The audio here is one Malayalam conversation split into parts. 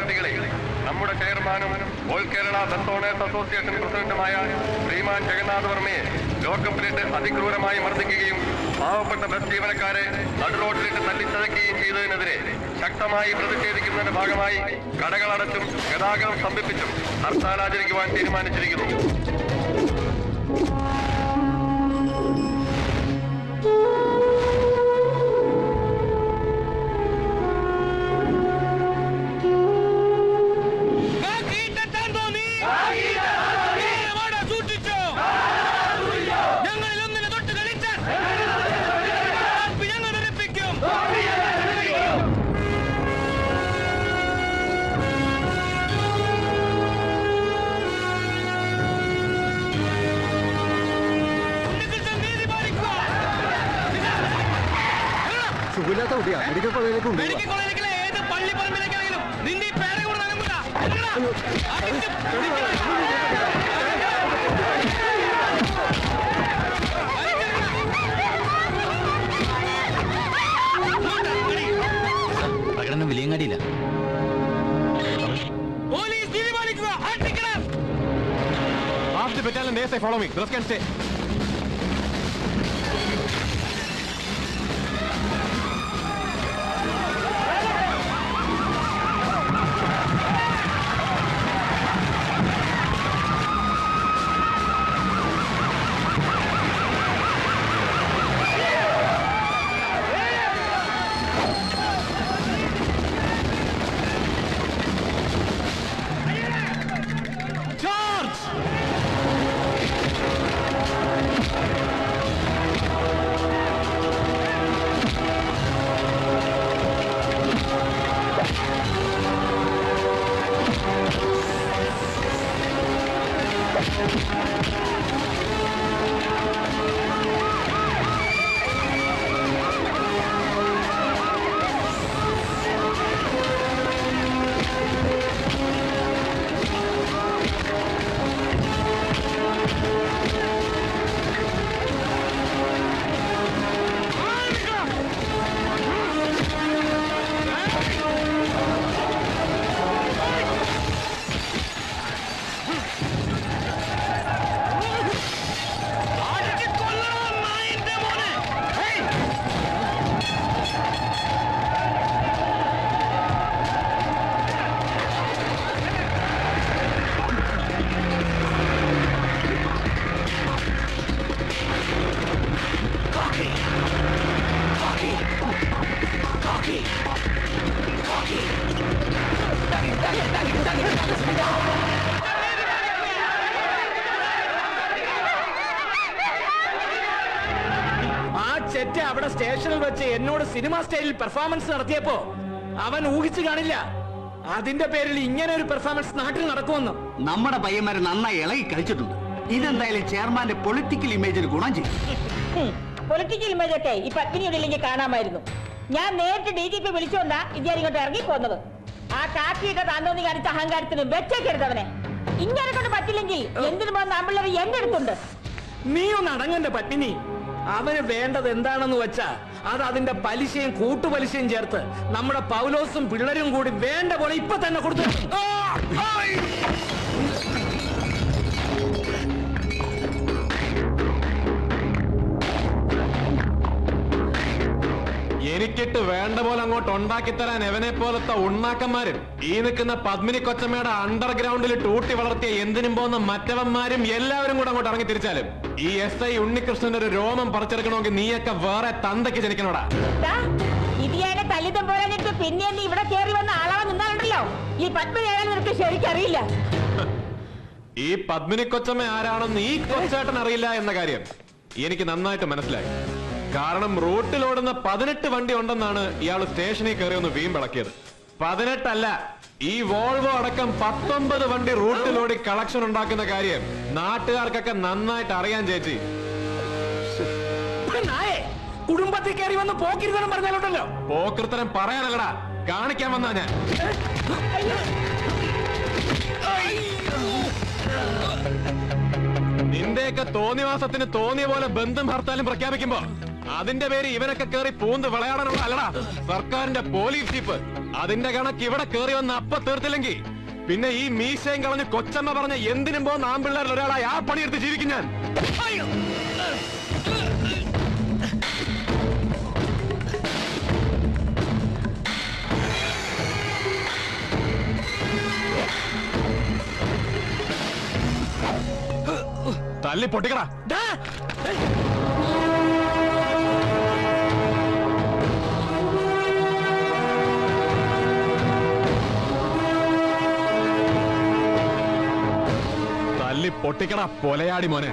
കോടതികളെ നമ്മുടെ ചെയർമാനും all Kerala bus owners association പ്രസിഡന്റുമായ ശ്രീമാൻ ജഗന്നാഥ് വർമ്മയെ ലോക്കപ്പിലിട്ട് അതിക്രൂരമായി മർദ്ദിക്കുകയും പാവപ്പെട്ട ബസ് ജീവനക്കാരെ നടുറോഡിലിട്ട് തല്ലിച്ചതയ്ക്കുകയും ചെയ്തതിനെതിരെ ശക്തമായി പ്രതിഷേധിക്കുന്നതിന്റെ ഭാഗമായി കടകളടച്ചും ഗതാഗതം സ്തംഭിപ്പിച്ചും ഹർത്താൽ ആചരിക്കുവാൻ തീരുമാനിച്ചിരിക്കുന്നു. മെഡിക്കൽ കോളേജിലേക്ക് ഏത് പള്ളിപ്പറമ്പിലേക്കാണെങ്കിലും നിന്റെ പേരെ കൂടെ നനമില്ല. പ്രകടനം വിലയങ്ങാടിയില്ല. പോലീസ് തീരുമാനിക്കുക. Half the battalion ASI follow me. The rest can stay. ചെറ്റ അവിടെ സ്റ്റേഷനിൽ വെച്ച് എന്നോട് സിനിമ സ്റ്റൈലിൽ പെർഫോമൻസ് നടത്തിയപ്പോ അവൻ ഊഹിച്ചു കാണില്ല അതിന്റെ പേരിൽ ഇങ്ങനെ ഒരു പെർഫോമൻസ് നാട്ടിൽ നടക്കുമെന്ന്. നമ്മുടെ പയ്യന്മാരെ നന്നായി ഇളകി കളിച്ചിട്ടുണ്ട്. ഇതെന്തായാലും ചെയർമാന്റെ പൊളിറ്റിക്കൽ ഇമേജിന് ഗുണം ചെയ്യും. പൊളിറ്റിക്കൽ ഇമേജ് ഒക്കെ ഈ പത്മിനിയുടെ ഇല്ലെങ്കിൽ കാണാമായിരുന്നു. ഞാൻ നേരിട്ട് DGP വിളിച്ചുകൊണ്ടാ ഇദ്ദേഹം ഇങ്ങോട്ട് ഇറങ്ങി പോന്നത്. ആ കാക്കിയൊക്കെ താന്തോന്നി കാണിച്ച അഹങ്കാരത്തിന് വെച്ചേക്കരുതവനെ. ഇങ്ങനെ കൊണ്ട് പറ്റില്ലെങ്കിൽ എന്തിനു പോകുന്ന ആമ്പിള്ളേർ എന്റെ അടുത്തുണ്ട്. നീ ഒന്ന് അടങ്ങന്റെ പത്മിനി. അവന് വേണ്ടത് എന്താണെന്ന് വെച്ചാ അത് അതിന്റെ പലിശയും കൂട്ടുപലിശയും ചേർത്ത് നമ്മുടെ പൗലോസും പിള്ളേരും കൂടി വേണ്ട പോലെ ഇപ്പൊ തന്നെ കൊടുത്തു. എനിക്കിട്ട് വേണ്ട പോലെ അങ്ങോട്ട് ഉണ്ടാക്കി തരാൻ എവനെ പോലത്തെ ഉണ്ണാക്കന്മാരും ഈ നിൽക്കുന്ന പത്മിനി കൊച്ചമ്മയുടെ അണ്ടർഗ്രൗണ്ടിൽ ടൂട്ടി വളർത്തിയ എന്തിനും പോകുന്ന മറ്റവന്മാരും എല്ലാവരും കൂടെ അങ്ങോട്ട് ഇറങ്ങി തിരിച്ചാലും ഈ SI ഉണ്ണികൃഷ്ണന്റെ ഒരു രോമം പറിച്ചെടുക്കണമെങ്കിൽ നീയൊക്കെ വേറെ തന്തയ്ക്ക് ജനിക്കണോടാ. ഇതിയാനെ തല്ലിതം പോരാഞ്ഞിട്ട് പിന്നെ ഇവിടെ കയറി വന്ന ആളാവ നിന്നാലുണ്ടല്ലോ ഈ പത്മിനി ആയാലും നിനക്ക് ശരിക്കറിയില്ല. ഈ പത്മിനി കൊച്ചമ്മ ആരാണെന്ന് ഈ കൊച്ചേട്ടൻ അറിയില്ല എന്ന കാര്യം എനിക്ക് നന്നായിട്ട് മനസ്സിലായി. കാരണം റൂട്ടിലോടുന്ന 18 വണ്ടി ഉണ്ടെന്നാണ് ഇയാൾ സ്റ്റേഷനിൽ കയറി ഒന്ന് വീമ്പിളക്കിയത്. 18 അല്ല, ഈ വോൾവോ അടക്കം 19 വണ്ടി റൂട്ടിലോടി കളക്ഷൻ ഉണ്ടാക്കുന്ന കാര്യം നാട്ടുകാർക്കൊക്കെ നന്നായിട്ട് അറിയാൻ ചേച്ചി. കുടുംബത്തിൽ കയറി വന്ന് പോക്കിരുത്തരം പറഞ്ഞാലുണ്ടല്ലോ. പോക്കിരുത്തരം പറയാനല്ലടാ, കാണിക്കാൻ വന്നാ ഞാൻ. നിന്റെയൊക്കെ തോന്നിവാസത്തിന് തോന്നിയ പോലെ ബന്ധം ഹർത്താലും പ്രഖ്യാപിക്കുമ്പോ അതിന്റെ പേര് ഇവനൊക്കെ കയറി പൂന്ത് വിളയാടാനുള്ള അല്ലടാ സർക്കാരിന്റെ പോലീസ് ജീപ്പ്. അതിന്റെ കണക്ക് ഇവിടെ കയറി വന്ന് അപ്പ തീർത്തില്ലെങ്കിൽ പിന്നെ ഈ മീശയും കളഞ്ഞ് കൊച്ചമ്മ പറഞ്ഞ എന്തിനും പോകുന്ന ആൺപിള്ളേരിൽ ഒരാളായി ആ പണിയെടുത്ത് ജീവിക്കും ഞാൻ. തല്ലി പൊട്ടിക്കടാ. തല്ലി പൊട്ടിക്കടാ പൊലയാടി മോനെ.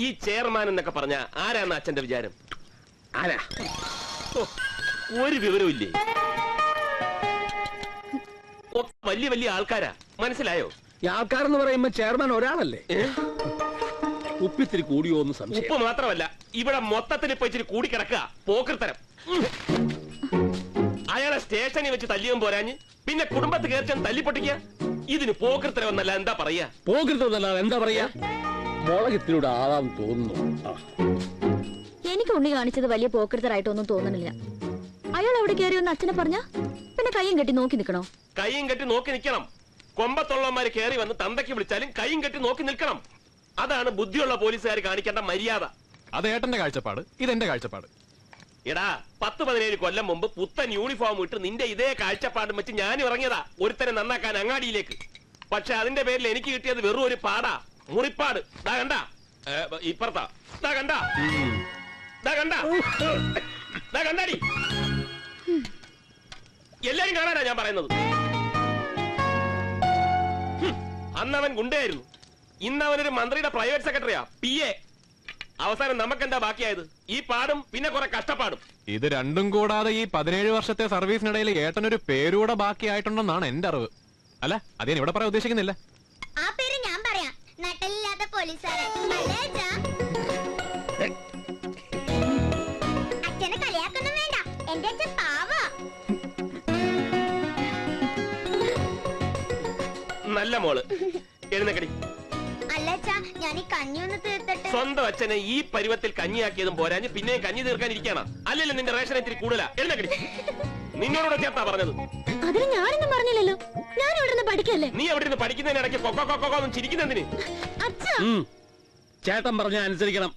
ഈ ചെയർമാൻ എന്നൊക്കെ പറഞ്ഞ ആരാണ് അച്ഛന്റെ വിചാരം? ആരാ? ഒരു വിവരവും വലിയ വലിയ ആൾക്കാരാ, മനസ്സിലായോ? ഈ ആൾക്കാരെന്ന് പറയുമ്പോ ചെയർമാൻ ഒരാളല്ലേ? ഉപ്പിത്തിരി കൂടിയോ എന്ന് സംശയം. ഉപ്പ് മാത്രമല്ല, ഇവിടെ മൊത്തത്തിൽ ഇപ്പൊ ഇച്ചിരി കൂടി കിടക്കുക പോക്കൃത്തരം. അയാളെ സ്റ്റേഷനിൽ വെച്ച് തല്ലിയും പോരാഞ്ഞ് പിന്നെ കുടുംബത്ത് കയറിച്ചാൻ തല്ലിപ്പൊട്ടിക്കുക. ഇതിന് പോക്കൃത്തരം എന്നല്ല എന്താ പറയാ? പോകരുതെന്നല്ല എന്താ പറയാ? മുളകത്തിലൂടെ ആവാൻ തോന്നുന്നു. എനിക്ക് ഉണ്ണി കാണിച്ചത് വലിയ പോക്കരുത്തരായിട്ടൊന്നും തോന്നണില്ല. അയാൾ അവിടെ കയറി ഒന്ന് അച്ഛനെ പറഞ്ഞ പിന്നെ കയ്യും കെട്ടി നോക്കി നിൽക്കണോ? കയ്യും കെട്ടി നോക്കി നിൽക്കണം. കൊമ്പത്തുള്ളവന്മാര് കയറി വന്ന് തന്തയ്ക്ക് വിളിച്ചാലും കയ്യും കെട്ടി നോക്കി നിൽക്കണം. അതാണ് ബുദ്ധിയുള്ള പോലീസുകാർ കാണിക്കേണ്ട മര്യാദ. അത് ഏട്ടന്റെ കാഴ്ചപ്പാട്, ഇതെന്റെ കാഴ്ചപ്പാട്. എടാ 10-17 കൊല്ലം മുമ്പ് പുത്തൻ യൂണിഫോം ഇട്ട് നിന്റെ ഇതേ കാഴ്ചപ്പാടും വെച്ച് ഞാൻ ഇറങ്ങിയതാ ഒരുത്തനെ നന്നാക്കാൻ അങ്ങാടിയിലേക്ക്. പക്ഷെ അതിന്റെ പേരിൽ എനിക്ക് കിട്ടിയത് വെറും ഒരു പാടാ, മുറിപ്പാട്. ദാ കണ്ടാ ഇപ്പുറത്താ, ദാ കണ്ടാ, ദാ കണ്ടാ, ദാ കണ്ടാടി. എല്ലാരും കാണാനാ ഞാൻ പറയുന്നത്. അന്നവൻ ഗുണ്ടയായിരുന്നു, ഇന്നവനൊരു മന്ത്രിയുടെ പ്രൈവറ്റ് സെക്രട്ടറിയാ, PA. അവസാനം നമുക്കെന്താ ബാക്കിയായത്? ഈ പാടും പിന്നെ കുറെ കഷ്ടപ്പാടും. ഇത് രണ്ടും കൂടാതെ ഈ 17 വർഷത്തെ സർവീസിനിടയിൽ ഏട്ടനൊരു പേരൂടെ ബാക്കിയായിട്ടുണ്ടെന്നാണ് എന്റെ അറിവ്. അല്ല, അത് ഞാൻ ഇവിടെ പറയാൻ ഉദ്ദേശിക്കുന്നില്ല. ആ പേര് ഞാൻ പറയാം, നട്ടലില്ലാത്ത പോലീസുകാരൻ. അച്ഛനെ കളിയാക്കൊന്നും വേണ്ട, എന്റെ അച്ഛൻ പാവാ. നല്ല മോള്, എഴുന്നേക്കടി. അല്ലച്ചാ, ഞാൻ ഈ കഞ്ഞി ഒന്ന് തീർത്തിട്ട്. സ്വന്തം അച്ഛനെ ഈ പരുവത്തിൽ കഞ്ഞിയാക്കിയതും പോരാഞ്ഞ് പിന്നെയും കഞ്ഞി തീർക്കാൻ ഇരിക്കാണ്. അല്ലല്ലോ നിന്റെ റേഷൻ ഇത്തിരി കൂടുതലാ. എഴുന്നേക്കടി. നിന്നോട് ചേർത്താ പറഞ്ഞത്. അതിന് ഞാനൊന്നും പറഞ്ഞില്ലല്ലോ, ഞാൻ ഇവിടെ നിന്ന് പഠിക്കല്ലേ. നീ അവിടെ നിന്ന് പഠിക്കുന്നതിനിടയ്ക്ക് കൊക്കോ കൊക്കോ ഒന്നും ചിരിക്കുന്നതിന്. അച്ഛാ, ചേട്ടൻ പറഞ്ഞ അനുസരിക്കണം.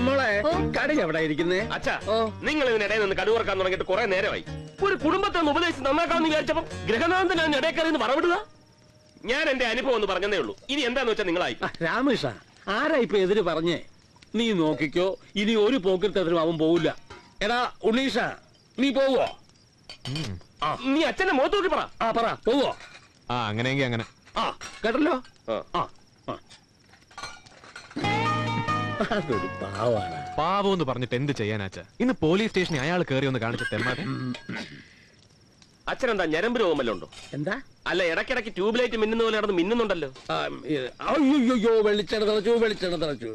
മോളെ, കട എവിടെ ഇരിക്കുന്നേ? അച്ഛാ, നിങ്ങൾ ഇതിനിടയിൽ നിന്ന് കടുവറക്കാൻ തുടങ്ങിയിട്ട് കുറെ നേരമായി. ഒരു കുടുംബത്തെ ഒന്ന് ഉപദേശിച്ച് നന്നാക്കാമെന്ന് വിചാരിച്ചപ്പോ ഗൃഹനാഥൻ ഞാൻ ഇടയ്ക്കറി പറവിടുക. ഞാൻ എന്റെ അനുഭവം ഒന്ന് പറഞ്ഞതേ ഉള്ളൂ. ഇനി എന്താന്ന് വെച്ചാൽ നിങ്ങളായി. രാമേഷ, ആരാ ഇപ്പൊ എതിര് പറഞ്ഞേ? നീ നോക്കിക്കോ, ഇനി ഒരു പോക്കിരിത്തതിനും അവൻ പോവില്ല. എടാ ഉണ്ണീഷ, നീ പോവോ? നീ അച്ഛന്റെ മുഖത്ത് നോക്കി പറ. പറ, പോവോ? അങ്ങനെയെങ്കിൽ അങ്ങനെ. കേട്ടല്ലോ. അതൊരു പാവാണ്. പാവം എന്ന് പറഞ്ഞിട്ട് എന്ത് ചെയ്യാനാച്ചാ? ഇന്ന് പോലീസ് സ്റ്റേഷനിൽ അയാൾ കയറി ഒന്ന് കാണിച്ച തെമ്മാതെ. അച്ഛനെന്താ ഞരമ്പ് രോഗമല്ലോ ഉണ്ടോ? എന്താ? അല്ല, ഇടയ്ക്കിടയ്ക്ക് ട്യൂബ് ലൈറ്റ് മിന്നുന്ന പോലെ നടന്ന് മിന്നുന്നുണ്ടല്ലോ. അയ്യോ, വെളിച്ചെണ്ണ തിളച്ചു.